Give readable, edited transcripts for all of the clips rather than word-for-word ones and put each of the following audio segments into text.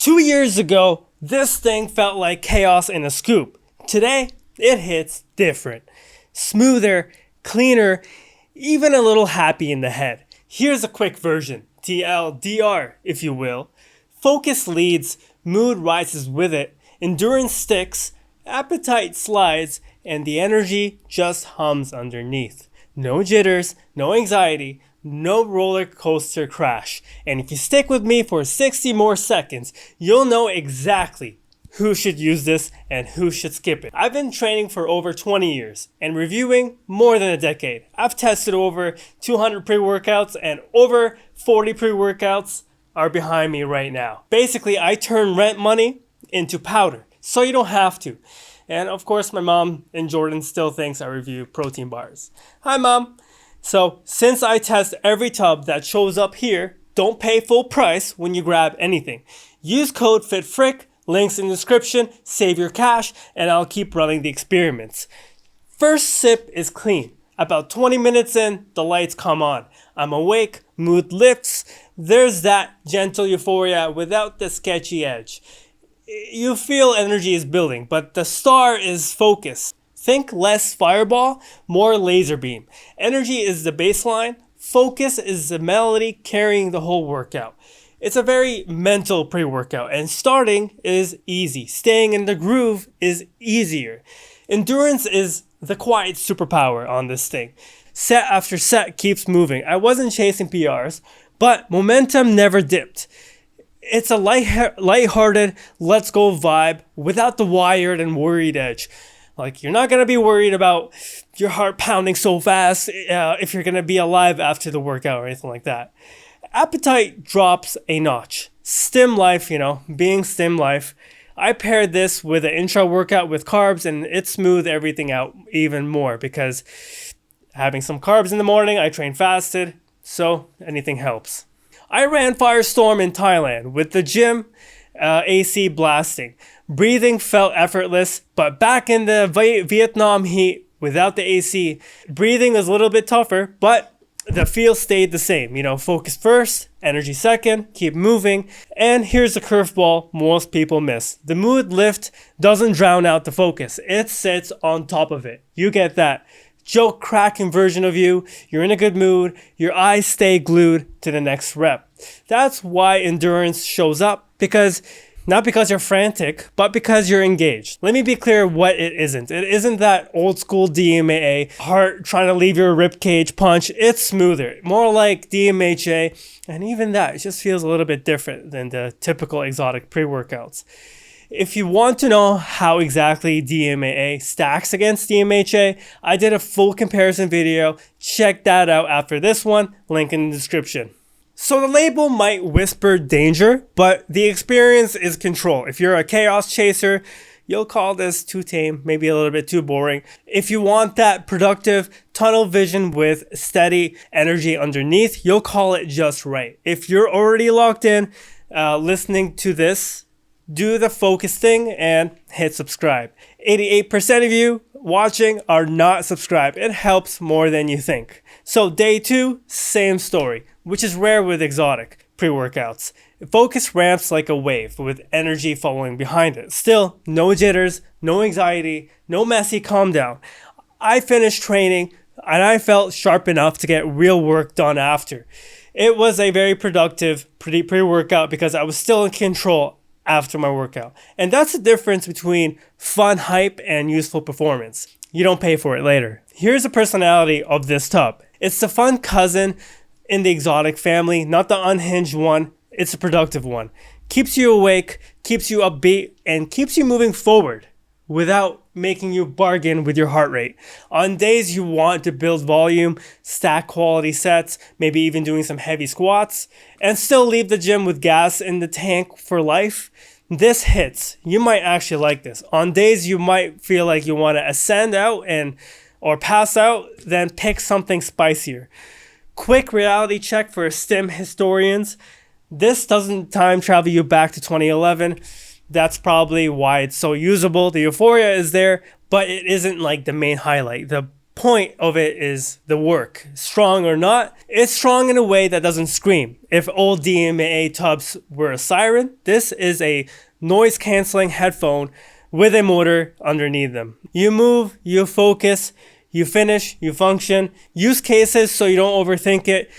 2 years ago, this thing felt like chaos in a scoop. Today, it hits different. Smoother, cleaner, even a little happy in the head. Here's a quick version, TLDR if you will. Focus leads, mood rises with it, endurance sticks, appetite slides, and the energy just hums underneath. No jitters, no anxiety, no roller coaster crash. And if you stick with me for 60 more seconds, you'll know exactly who should use this and who should skip it. I've been training for over 20 years and reviewing more than a decade. I've tested over 200 pre-workouts and over 40 pre-workouts are behind me right now. Basically, I turn rent money into powder, so you don't have to. And of course, my mom and Jordan still thinks I review protein bars. Hi, Mom. So, since I test every tub that shows up here, don't pay full price when you grab anything. Use code FITFRIC, links in the description, save your cash, and I'll keep running the experiments. First sip is clean. About 20 minutes in, the lights come on. I'm awake, mood lifts. There's that gentle euphoria without the sketchy edge. You feel energy is building, but the star is focus. Think less fireball, more laser beam. Energy is the baseline. Focus is the melody carrying the whole workout. It's a very mental pre-workout, and starting is easy. Staying in the groove is easier. Endurance is the quiet superpower on this thing. Set after set keeps moving. I wasn't chasing PRs, but momentum never dipped. It's a lighthearted, let's go vibe without the wired and worried edge. Like, you're not going to be worried about your heart pounding so fast if you're going to be alive after the workout or anything like that. Appetite drops a notch. Stim life, being stim life. I paired this with an intra workout with carbs and it smoothed everything out even more because having some carbs in the morning, I train fasted, so anything helps. I ran Firestorm in Thailand with the gym AC blasting. Breathing felt effortless, but back in the Vietnam heat without the AC, breathing was a little bit tougher, but the feel stayed the same. Focus first, energy second, keep moving. And here's the curveball most people miss. The mood lift doesn't drown out the focus. It sits on top of it. You get that joke cracking version of you. You're in a good mood. Your eyes stay glued to the next rep. That's why endurance shows up, not because you're frantic, but because you're engaged. Let me be clear what it isn't. It isn't that old school DMAA, heart trying to leave your ribcage punch. It's smoother, more like DMHA, and even that, it just feels a little bit different than the typical exotic pre-workouts. If you want to know how exactly DMAA stacks against DMHA, I did a full comparison video. Check that out after this one, link in the description. So the label might whisper danger, but the experience is control. If you're a chaos chaser, you'll call this too tame, maybe a little bit too boring. If you want that productive tunnel vision with steady energy underneath, you'll call it just right. If you're already locked in, listening to this, do the focus thing and hit subscribe. 88% of you watching are not subscribed. It helps more than you think. So day 2, same story, which is rare with exotic pre-workouts. Focus ramps like a wave with energy following behind it. Still, no jitters, no anxiety, no messy calm down. I finished training and I felt sharp enough to get real work done after. It was a very productive pre-workout because I was still in control after my workout. And that's the difference between fun hype and useful performance. You don't pay for it later. Here's the personality of this tub. It's the fun cousin in the exotic family, not the unhinged one. It's a productive one. Keeps you awake, keeps you upbeat, and keeps you moving forward without making you bargain with your heart rate. On days you want to build volume, stack quality sets, maybe even doing some heavy squats, and still leave the gym with gas in the tank for life, this hits. You might actually like this. On days you might feel like you want to ascend out or pass out, then pick something spicier. Quick reality check for stim historians. This doesn't time travel you back to 2011. That's probably why it's so usable. The euphoria is there, but it isn't like the main highlight. The point of it is the work. Strong or not, it's strong in a way that doesn't scream. If old DMA tubs were a siren, this is a noise canceling headphone with a motor underneath them. You move, you focus, you finish, you function. Use cases so you don't overthink it.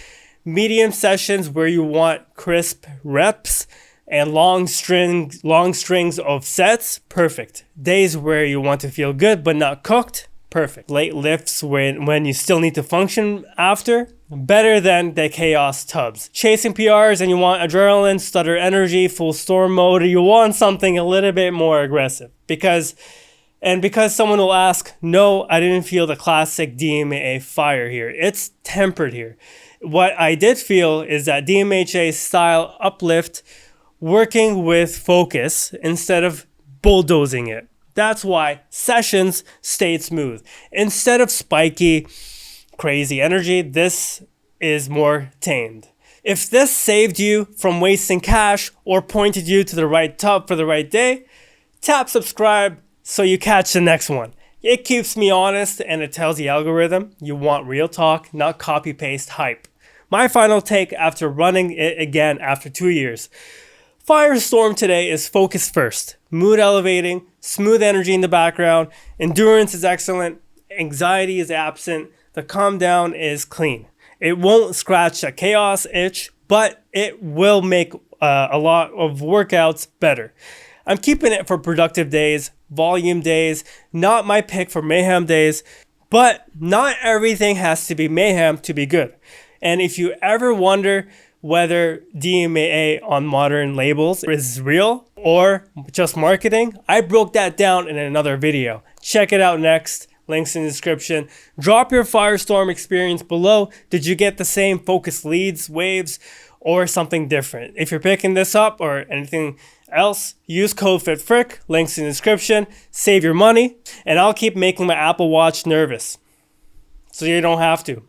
Medium sessions where you want crisp reps and long strings of sets, perfect. Days where you want to feel good but not cooked, perfect. Late lifts when you still need to function after, better than the chaos tubs. Chasing PRs and you want adrenaline, stutter energy, full storm mode, you want something a little bit more aggressive. Because someone will ask, no, I didn't feel the classic DMA fire here. It's tempered here. What I did feel is that DMHA style uplift working with focus instead of bulldozing it. That's why sessions stayed smooth. Instead of spiky, crazy energy, this is more tamed. If this saved you from wasting cash or pointed you to the right tub for the right day, tap subscribe so you catch the next one. It keeps me honest and it tells the algorithm you want real talk, not copy-paste hype. My final take after running it again after 2 years. Firestorm today is focus first, mood elevating, smooth energy in the background, endurance is excellent, anxiety is absent, the comedown is clean. It won't scratch a chaos itch, but it will make a lot of workouts better. I'm keeping it for productive days, volume days, not my pick for mayhem days, but not everything has to be mayhem to be good. And if you ever wonder whether DMA on modern labels is real or just marketing, I broke that down in another video. Check it out next. Links in the description. Drop your Firestorm experience below. Did you get the same focus leads, waves, or something different? If you're picking this up or anything else, use code FITFRICK. Links in the description. Save your money, and I'll keep making my Apple Watch nervous so you don't have to.